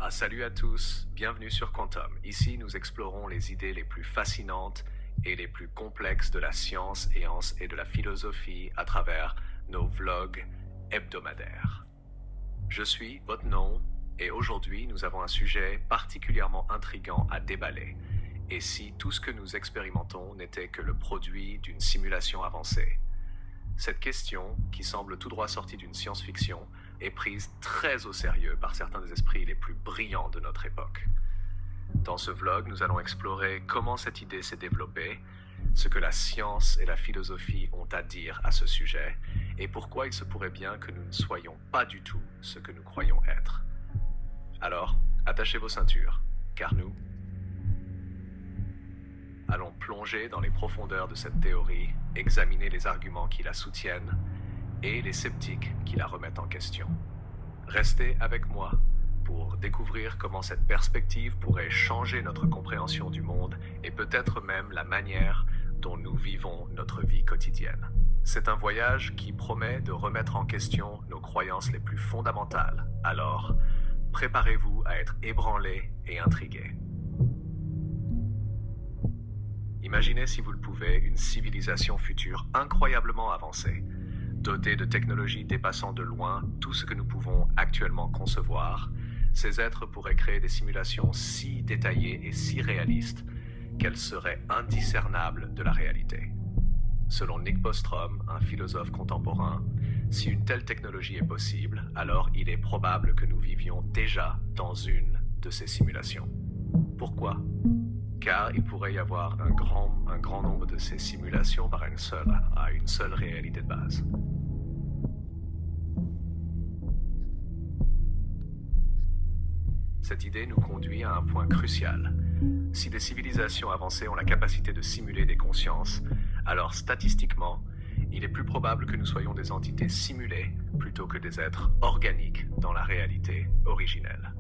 Salut à tous, bienvenue sur Quantum. Ici, nous explorons les idées les plus fascinantes et les plus complexes de la science et de la philosophie à travers nos vlogs hebdomadaires. Je suis votre nom et aujourd'hui, nous avons un sujet particulièrement intriguant à déballer. Et si tout ce que nous expérimentons n'était que le produit d'une simulation avancée? Cette question, qui semble tout droit sortie d'une science-fiction, est prise très au sérieux par certains des esprits les plus brillants de notre époque. Dans ce vlog, nous allons explorer comment cette idée s'est développée, ce que la science et la philosophie ont à dire à ce sujet, et pourquoi il se pourrait bien que nous ne soyons pas du tout ce que nous croyons être. Alors, attachez vos ceintures, car nous allons plonger dans les profondeurs de cette théorie, examiner les arguments qui la soutiennent et les sceptiques qui la remettent en question. Restez avec moi pour découvrir comment cette perspective pourrait changer notre compréhension du monde et peut-être même la manière dont nous vivons notre vie quotidienne. C'est un voyage qui promet de remettre en question nos croyances les plus fondamentales. Alors, préparez-vous à être ébranlés et intrigués. Imaginez, si vous le pouvez, une civilisation future incroyablement avancée, dotée de technologies dépassant de loin tout ce que nous pouvons actuellement concevoir. Ces êtres pourraient créer des simulations si détaillées et si réalistes qu'elles seraient indiscernables de la réalité. Selon Nick Bostrom, un philosophe contemporain, si une telle technologie est possible, alors il est probable que nous vivions déjà dans une de ces simulations. Pourquoi ? Car il pourrait y avoir un grand nombre de ces simulations à une seule réalité de base. Cette idée nous conduit à un point crucial. Si des civilisations avancées ont la capacité de simuler des consciences, alors statistiquement, il est plus probable que nous soyons des entités simulées plutôt que des êtres organiques dans la réalité originelle.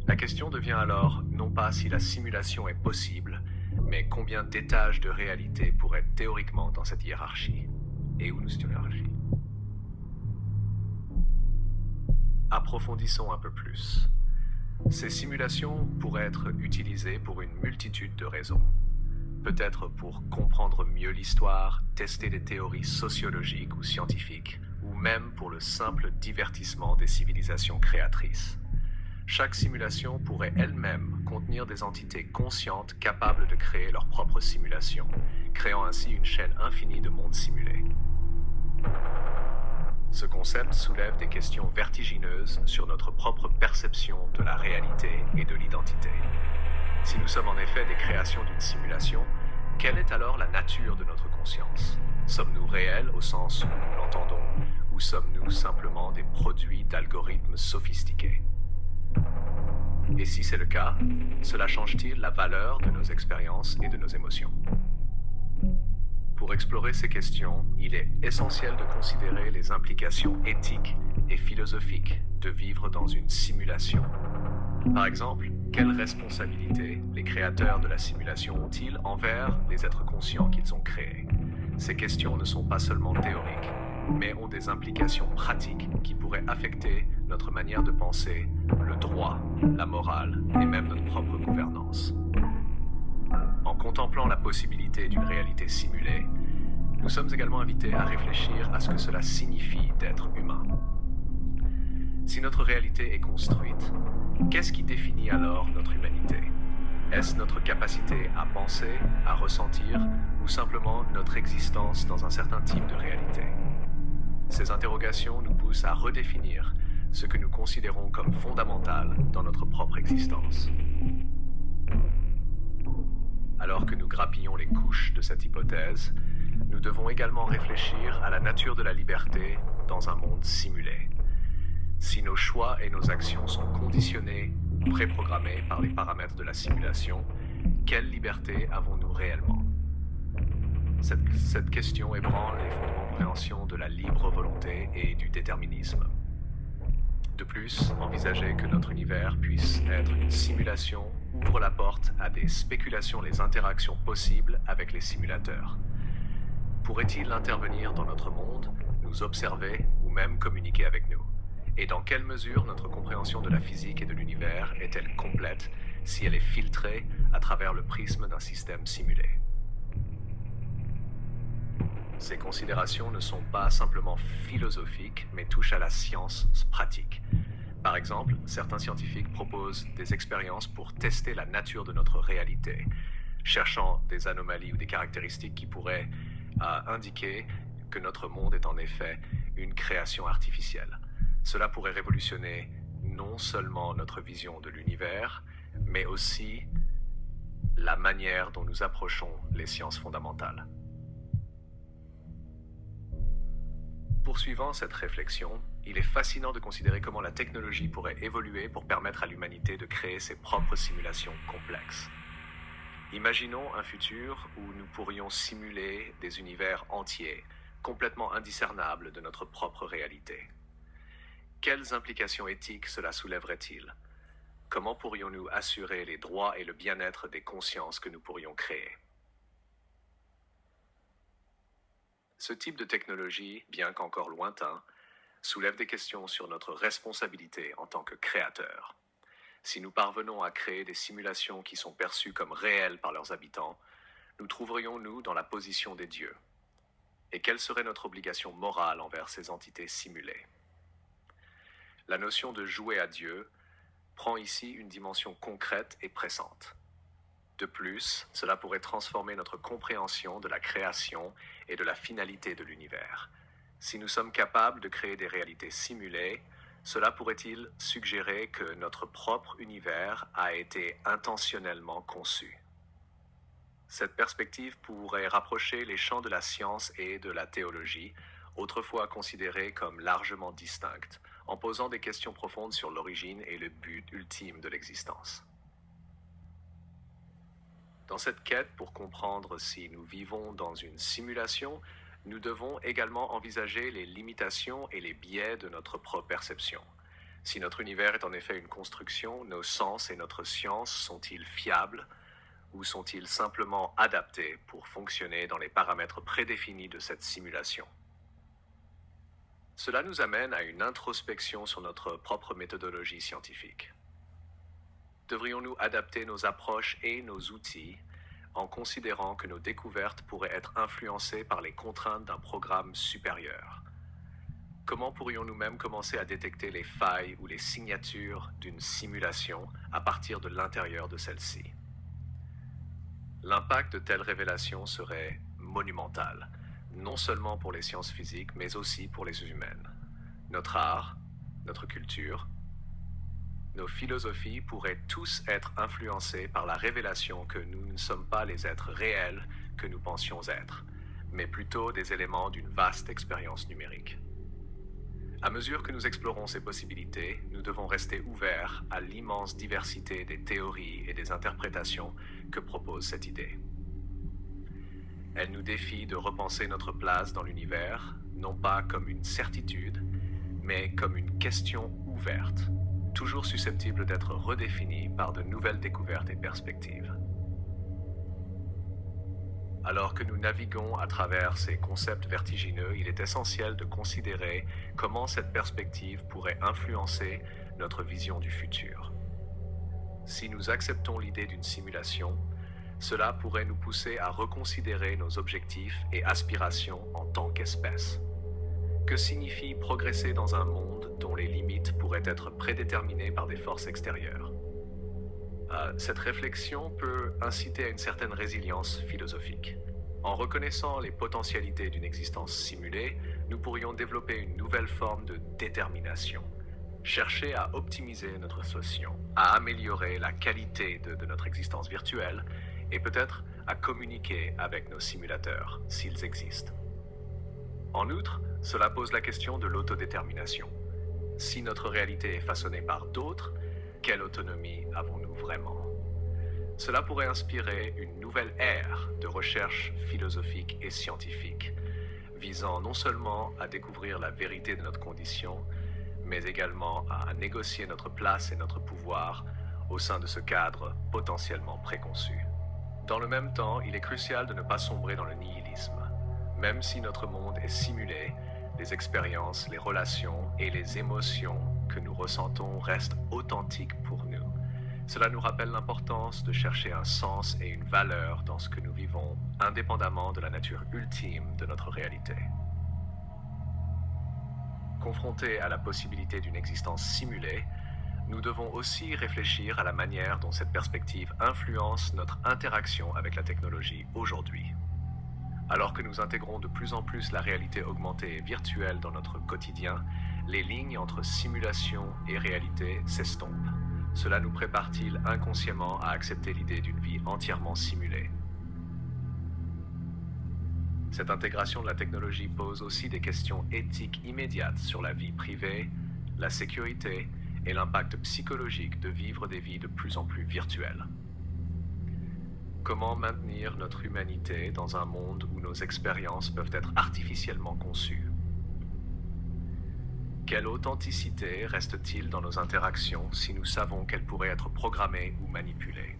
La question devient alors non pas si la simulation est possible, mais combien d'étages de réalité pourraient être théoriquement dans cette hiérarchie. Et où nous situons la hiérarchie ? Approfondissons un peu plus. Ces simulations pourraient être utilisées pour une multitude de raisons. Peut-être pour comprendre mieux l'histoire, tester des théories sociologiques ou scientifiques, ou même pour le simple divertissement des civilisations créatrices. Chaque simulation pourrait elle-même contenir des entités conscientes capables de créer leur propre simulation, créant ainsi une chaîne infinie de mondes simulés. Ce concept soulève des questions vertigineuses sur notre propre perception de la réalité et de l'identité. Si nous sommes en effet des créations d'une simulation, quelle est alors la nature de notre conscience ? Sommes-nous réels au sens où nous l'entendons, ou sommes-nous simplement des produits d'algorithmes sophistiqués ? Et si c'est le cas, cela change-t-il la valeur de nos expériences et de nos émotions ? Pour explorer ces questions, il est essentiel de considérer les implications éthiques et philosophiques de vivre dans une simulation. Par exemple, quelle responsabilité les créateurs de la simulation ont-ils envers les êtres conscients qu'ils ont créés ? Ces questions ne sont pas seulement théoriques, mais ont des implications pratiques qui pourraient affecter notre manière de penser, le droit, la morale et même notre propre gouvernance. En contemplant la possibilité d'une réalité simulée, nous sommes également invités à réfléchir à ce que cela signifie d'être humain. Si notre réalité est construite, qu'est-ce qui définit alors notre humanité ? Est-ce notre capacité à penser, à ressentir, ou simplement notre existence dans un certain type de réalité ? Ces interrogations nous poussent à redéfinir ce que nous considérons comme fondamental dans notre propre existence. Alors que nous grappillons les couches de cette hypothèse, nous devons également réfléchir à la nature de la liberté dans un monde simulé. Si nos choix et nos actions sont conditionnés ou préprogrammés par les paramètres de la simulation, quelle liberté avons-nous réellement ? Cette question ébranle les fonds de compréhension de la libre volonté et du déterminisme. De plus, envisager que notre univers puisse être une simulation ouvre la porte à des spéculations les interactions possibles avec les simulateurs. Pourrait-il intervenir dans notre monde, nous observer ou même communiquer avec nous ? Et dans quelle mesure notre compréhension de la physique et de l'univers est-elle complète si elle est filtrée à travers le prisme d'un système simulé? Ces considérations ne sont pas simplement philosophiques, mais touchent à la science pratique. Par exemple, certains scientifiques proposent des expériences pour tester la nature de notre réalité, cherchant des anomalies ou des caractéristiques qui pourraient indiquer que notre monde est en effet une création artificielle. Cela pourrait révolutionner non seulement notre vision de l'univers, mais aussi la manière dont nous approchons les sciences fondamentales. Poursuivant cette réflexion, il est fascinant de considérer comment la technologie pourrait évoluer pour permettre à l'humanité de créer ses propres simulations complexes. Imaginons un futur où nous pourrions simuler des univers entiers, complètement indiscernables de notre propre réalité. Quelles implications éthiques cela soulèverait-il? Comment pourrions-nous assurer les droits et le bien-être des consciences que nous pourrions créer? Ce type de technologie, bien qu'encore lointain, soulève des questions sur notre responsabilité en tant que créateurs. Si nous parvenons à créer des simulations qui sont perçues comme réelles par leurs habitants, nous trouverions-nous dans la position des dieux? Et quelle serait notre obligation morale envers ces entités simulées? La notion de jouer à Dieu prend ici une dimension concrète et pressante. De plus, cela pourrait transformer notre compréhension de la création et de la finalité de l'univers. Si nous sommes capables de créer des réalités simulées, cela pourrait-il suggérer que notre propre univers a été intentionnellement conçu? Cette perspective pourrait rapprocher les champs de la science et de la théologie, autrefois considérées comme largement distinctes, en posant des questions profondes sur l'origine et le but ultime de l'existence. Dans cette quête pour comprendre si nous vivons dans une simulation, nous devons également envisager les limitations et les biais de notre propre perception. Si notre univers est en effet une construction, nos sens et notre science sont-ils fiables ou sont-ils simplement adaptés pour fonctionner dans les paramètres prédéfinis de cette simulation? Cela nous amène à une introspection sur notre propre méthodologie scientifique. Devrions-nous adapter nos approches et nos outils en considérant que nos découvertes pourraient être influencées par les contraintes d'un programme supérieur? Comment pourrions-nous même commencer à détecter les failles ou les signatures d'une simulation à partir de l'intérieur de celle-ci? L'impact de telles révélations serait monumental, non seulement pour les sciences physiques, mais aussi pour les humaines. Notre art, notre culture, nos philosophies pourraient tous être influencés par la révélation que nous ne sommes pas les êtres réels que nous pensions être, mais plutôt des éléments d'une vaste expérience numérique. À mesure que nous explorons ces possibilités, nous devons rester ouverts à l'immense diversité des théories et des interprétations que propose cette idée. Elle nous défie de repenser notre place dans l'univers, non pas comme une certitude, mais comme une question ouverte, toujours susceptible d'être redéfinie par de nouvelles découvertes et perspectives. Alors que nous naviguons à travers ces concepts vertigineux, il est essentiel de considérer comment cette perspective pourrait influencer notre vision du futur. Si nous acceptons l'idée d'une simulation, cela pourrait nous pousser à reconsidérer nos objectifs et aspirations en tant qu'espèce. Que signifie progresser dans un monde dont les limites pourraient être prédéterminées par des forces extérieures? Cette réflexion peut inciter à une certaine résilience philosophique. En reconnaissant les potentialités d'une existence simulée, nous pourrions développer une nouvelle forme de détermination. Chercher à optimiser notre situation, à améliorer la qualité de notre existence virtuelle et peut-être à communiquer avec nos simulateurs, s'ils existent. En outre, cela pose la question de l'autodétermination. Si notre réalité est façonnée par d'autres, quelle autonomie avons-nous vraiment? Cela pourrait inspirer une nouvelle ère de recherche philosophique et scientifique, visant non seulement à découvrir la vérité de notre condition, mais également à négocier notre place et notre pouvoir au sein de ce cadre potentiellement préconçu. Dans le même temps, il est crucial de ne pas sombrer dans le nihilisme. Même si notre monde est simulé, les expériences, les relations et les émotions que nous ressentons restent authentiques pour nous. Cela nous rappelle l'importance de chercher un sens et une valeur dans ce que nous vivons, indépendamment de la nature ultime de notre réalité. Confrontés à la possibilité d'une existence simulée, nous devons aussi réfléchir à la manière dont cette perspective influence notre interaction avec la technologie aujourd'hui. Alors que nous intégrons de plus en plus la réalité augmentée et virtuelle dans notre quotidien, les lignes entre simulation et réalité s'estompent. Cela nous prépare-t-il inconsciemment à accepter l'idée d'une vie entièrement simulée? Cette intégration de la technologie pose aussi des questions éthiques immédiates sur la vie privée, la sécurité et l'impact psychologique de vivre des vies de plus en plus virtuelles. Comment maintenir notre humanité dans un monde où nos expériences peuvent être artificiellement conçues? Quelle authenticité reste-t-il dans nos interactions si nous savons qu'elles pourraient être programmées ou manipulées?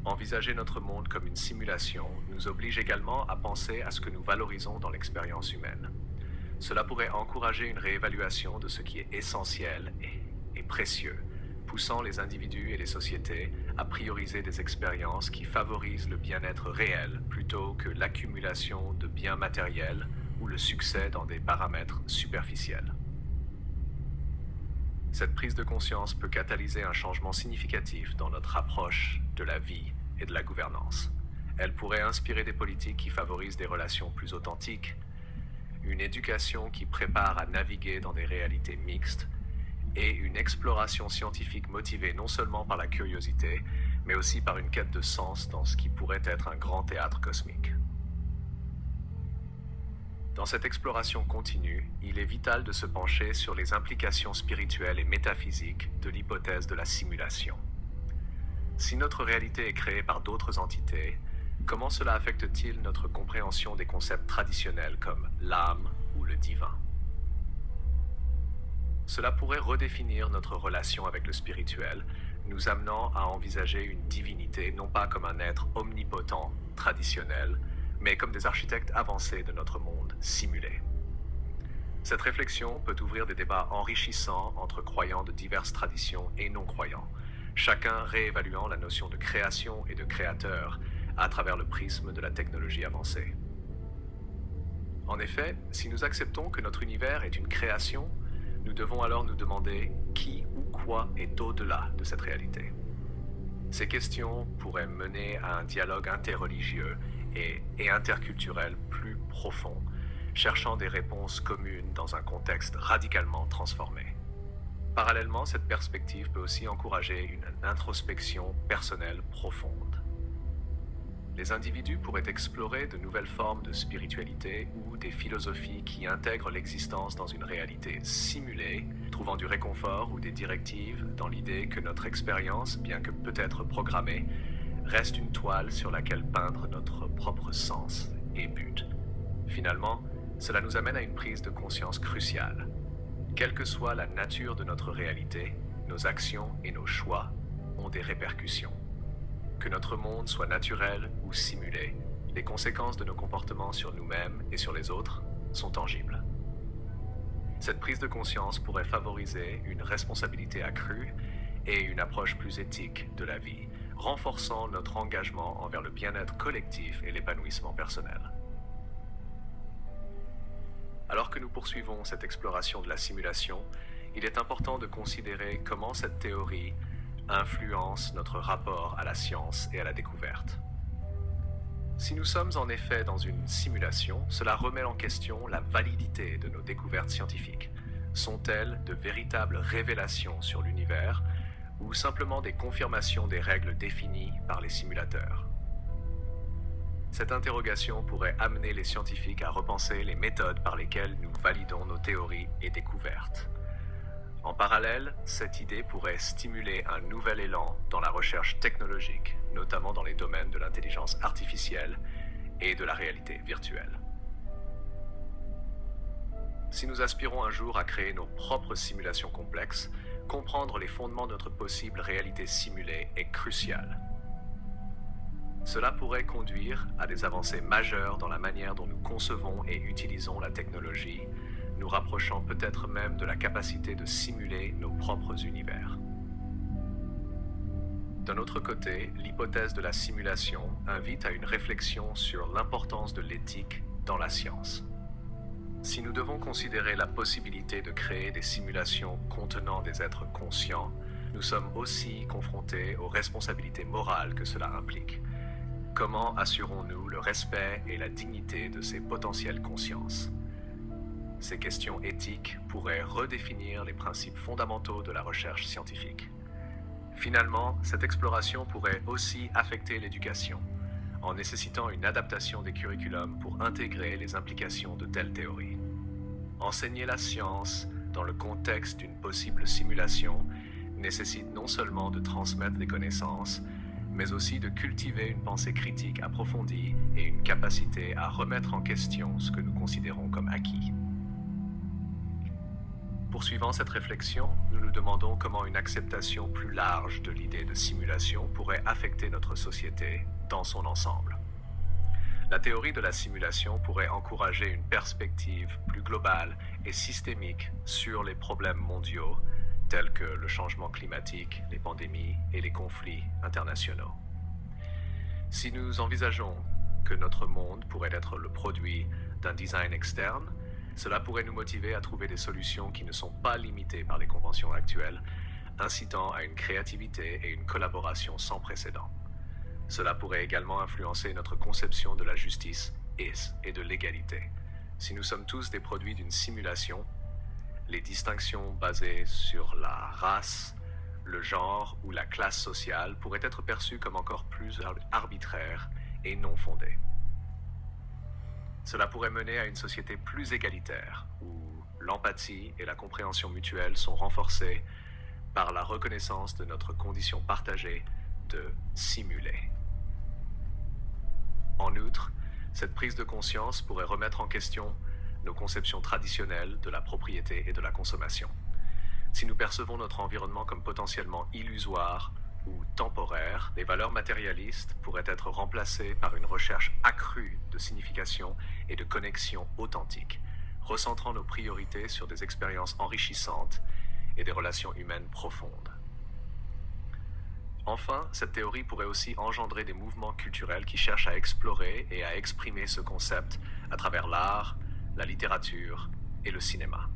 Envisager notre monde comme une simulation nous oblige également à penser à ce que nous valorisons dans l'expérience humaine. Cela pourrait encourager une réévaluation de ce qui est essentiel et précieux, poussant les individus et les sociétés à prioriser des expériences qui favorisent le bien-être réel plutôt que l'accumulation de biens matériels ou le succès dans des paramètres superficiels. Cette prise de conscience peut catalyser un changement significatif dans notre approche de la vie et de la gouvernance. Elle pourrait inspirer des politiques qui favorisent des relations plus authentiques, une éducation qui prépare à naviguer dans des réalités mixtes et une exploration scientifique motivée non seulement par la curiosité, mais aussi par une quête de sens dans ce qui pourrait être un grand théâtre cosmique. Dans cette exploration continue, il est vital de se pencher sur les implications spirituelles et métaphysiques de l'hypothèse de la simulation. Si notre réalité est créée par d'autres entités, comment cela affecte-t-il notre compréhension des concepts traditionnels comme l'âme ou le divin? Cela pourrait redéfinir notre relation avec le spirituel, nous amenant à envisager une divinité non pas comme un être omnipotent, traditionnel, mais comme des architectes avancés de notre monde simulé. Cette réflexion peut ouvrir des débats enrichissants entre croyants de diverses traditions et non-croyants, chacun réévaluant la notion de création et de créateur à travers le prisme de la technologie avancée. En effet, si nous acceptons que notre univers est une création, nous devons alors nous demander qui ou quoi est au-delà de cette réalité. Ces questions pourraient mener à un dialogue interreligieux et interculturel plus profond, cherchant des réponses communes dans un contexte radicalement transformé. Parallèlement, cette perspective peut aussi encourager une introspection personnelle profonde. Les individus pourraient explorer de nouvelles formes de spiritualité ou des philosophies qui intègrent l'existence dans une réalité simulée, trouvant du réconfort ou des directives dans l'idée que notre expérience, bien que peut-être programmée, reste une toile sur laquelle peindre notre propre sens et but. Finalement, cela nous amène à une prise de conscience cruciale. Quelle que soit la nature de notre réalité, nos actions et nos choix ont des répercussions. Que notre monde soit naturel ou simulé, les conséquences de nos comportements sur nous-mêmes et sur les autres sont tangibles. Cette prise de conscience pourrait favoriser une responsabilité accrue et une approche plus éthique de la vie, renforçant notre engagement envers le bien-être collectif et l'épanouissement personnel. Alors que nous poursuivons cette exploration de la simulation, il est important de considérer comment cette théorie influence notre rapport à la science et à la découverte. Si nous sommes en effet dans une simulation, cela remet en question la validité de nos découvertes scientifiques. Sont-elles de véritables révélations sur l'univers ou simplement des confirmations des règles définies par les simulateurs? Cette interrogation pourrait amener les scientifiques à repenser les méthodes par lesquelles nous validons nos théories et découvertes. En parallèle, cette idée pourrait stimuler un nouvel élan dans la recherche technologique, notamment dans les domaines de l'intelligence artificielle et de la réalité virtuelle. Si nous aspirons un jour à créer nos propres simulations complexes, comprendre les fondements de notre possible réalité simulée est crucial. Cela pourrait conduire à des avancées majeures dans la manière dont nous concevons et utilisons la technologie, nous rapprochant peut-être même de la capacité de simuler nos propres univers. D'un autre côté, l'hypothèse de la simulation invite à une réflexion sur l'importance de l'éthique dans la science. Si nous devons considérer la possibilité de créer des simulations contenant des êtres conscients, nous sommes aussi confrontés aux responsabilités morales que cela implique. Comment assurons-nous le respect et la dignité de ces potentielles consciences ? Ces questions éthiques pourraient redéfinir les principes fondamentaux de la recherche scientifique. Finalement, cette exploration pourrait aussi affecter l'éducation, en nécessitant une adaptation des curriculums pour intégrer les implications de telles théories. Enseigner la science dans le contexte d'une possible simulation nécessite non seulement de transmettre des connaissances, mais aussi de cultiver une pensée critique approfondie et une capacité à remettre en question ce que nous considérons comme acquis. Poursuivant cette réflexion, nous nous demandons comment une acceptation plus large de l'idée de simulation pourrait affecter notre société dans son ensemble. La théorie de la simulation pourrait encourager une perspective plus globale et systémique sur les problèmes mondiaux tels que le changement climatique, les pandémies et les conflits internationaux. Si nous envisageons que notre monde pourrait être le produit d'un design externe, cela pourrait nous motiver à trouver des solutions qui ne sont pas limitées par les conventions actuelles, incitant à une créativité et une collaboration sans précédent. Cela pourrait également influencer notre conception de la justice et de l'égalité. Si nous sommes tous des produits d'une simulation, les distinctions basées sur la race, le genre ou la classe sociale pourraient être perçues comme encore plus arbitraires et non fondées. Cela pourrait mener à une société plus égalitaire, où l'empathie et la compréhension mutuelle sont renforcées par la reconnaissance de notre condition partagée de simuler. En outre, cette prise de conscience pourrait remettre en question nos conceptions traditionnelles de la propriété et de la consommation. Si nous percevons notre environnement comme potentiellement illusoire ou temporaire, les valeurs matérialistes pourraient être remplacées par une recherche accrue de signification et de connexion authentique, recentrant nos priorités sur des expériences enrichissantes et des relations humaines profondes. Enfin, cette théorie pourrait aussi engendrer des mouvements culturels qui cherchent à explorer et à exprimer ce concept à travers l'art, la littérature et le cinéma.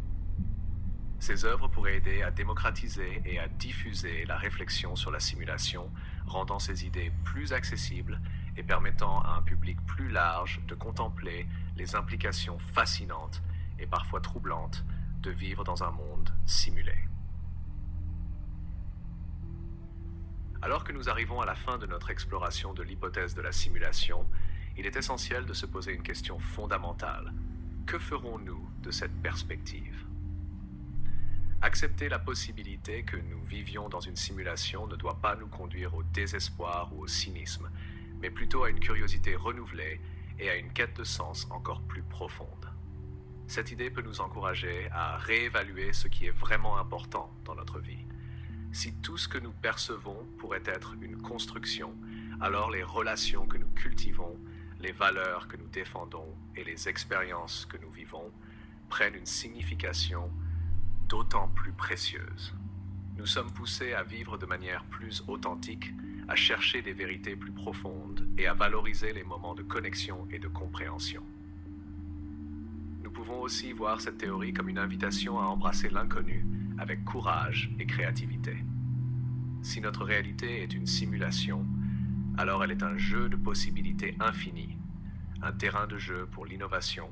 Ces œuvres pourraient aider à démocratiser et à diffuser la réflexion sur la simulation, rendant ces idées plus accessibles et permettant à un public plus large de contempler les implications fascinantes et parfois troublantes de vivre dans un monde simulé. Alors que nous arrivons à la fin de notre exploration de l'hypothèse de la simulation, il est essentiel de se poser une question fondamentale. Que ferons-nous de cette perspective ? Accepter la possibilité que nous vivions dans une simulation ne doit pas nous conduire au désespoir ou au cynisme, mais plutôt à une curiosité renouvelée et à une quête de sens encore plus profonde. Cette idée peut nous encourager à réévaluer ce qui est vraiment important dans notre vie. Si tout ce que nous percevons pourrait être une construction, alors les relations que nous cultivons, les valeurs que nous défendons et les expériences que nous vivons prennent une signification d'autant plus précieuse. Nous sommes poussés à vivre de manière plus authentique, à chercher des vérités plus profondes et à valoriser les moments de connexion et de compréhension. Nous pouvons aussi voir cette théorie comme une invitation à embrasser l'inconnu avec courage et créativité. Si notre réalité est une simulation, alors elle est un jeu de possibilités infinies, un terrain de jeu pour l'innovation,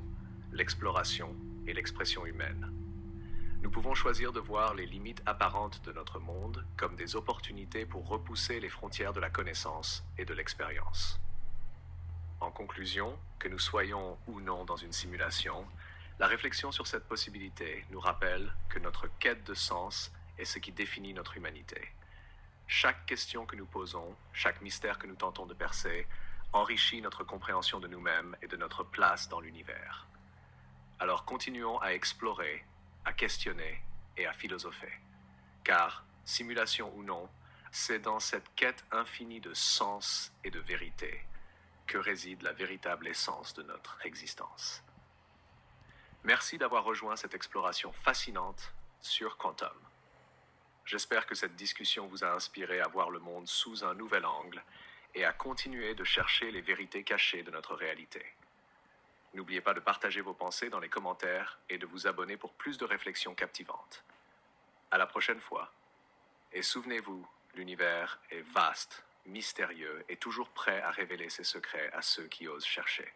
l'exploration et l'expression humaine. Nous pouvons choisir de voir les limites apparentes de notre monde comme des opportunités pour repousser les frontières de la connaissance et de l'expérience. En conclusion, que nous soyons ou non dans une simulation, la réflexion sur cette possibilité nous rappelle que notre quête de sens est ce qui définit notre humanité. Chaque question que nous posons, chaque mystère que nous tentons de percer, enrichit notre compréhension de nous-mêmes et de notre place dans l'univers. Alors continuons à explorer, à questionner et à philosopher. Car, simulation ou non, c'est dans cette quête infinie de sens et de vérité que réside la véritable essence de notre existence. Merci d'avoir rejoint cette exploration fascinante sur Quantum. J'espère que cette discussion vous a inspiré à voir le monde sous un nouvel angle et à continuer de chercher les vérités cachées de notre réalité. N'oubliez pas de partager vos pensées dans les commentaires et de vous abonner pour plus de réflexions captivantes. À la prochaine fois. Et souvenez-vous, l'univers est vaste, mystérieux et toujours prêt à révéler ses secrets à ceux qui osent chercher.